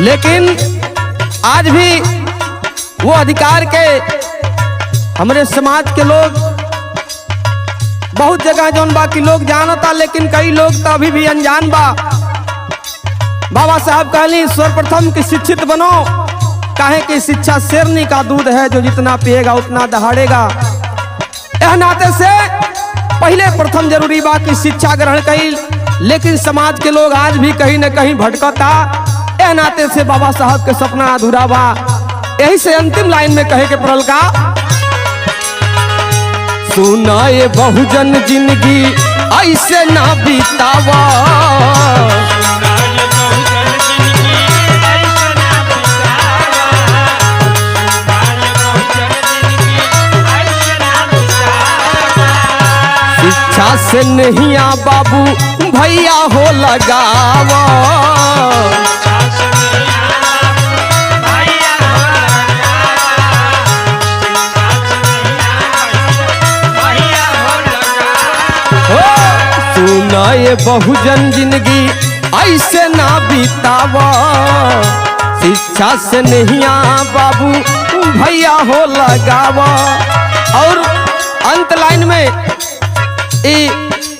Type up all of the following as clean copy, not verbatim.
लेकिन आज भी वो अधिकार के हमारे समाज के लोग बहुत जगह जौन बाकी लोग जानता, लेकिन कई लोग तो अभी भी अनजान बा। बाबा साहब कहली सर्वप्रथम की शिक्षित बनो, काहे कि शिक्षा शेरनी का दूध है, जो जितना पिएगा उतना दहाड़ेगा। यह नाते से पहले प्रथम जरूरी बा कि शिक्षा ग्रहण कई, लेकिन समाज के लोग आज भी कहीं न कहीं भटकता। यह नाते से बाबा साहब के सपना अधूरा बा। यही से अंतिम लाइन में कहे के पड़ल का, सुना ये बहुजन जिंदगी ऐसे ना बीतावा, शिक्षा से नहीं आ बाबू भैया हो लगावा। सुना ये बहुजन जिंदगी ऐसे ना बीतावा, शिक्षा से नहीं आ बाबू भैया हो लगावा। और अंत लाइन में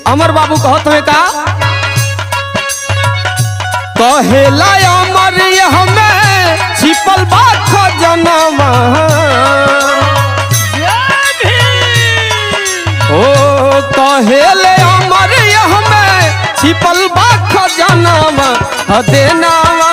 अमर बाबू कहत हुए का, कहेला अमर हमें छिपल बा खजनवा, ओ कहेले अमर हमें छिपल बा खजनवा, देनावा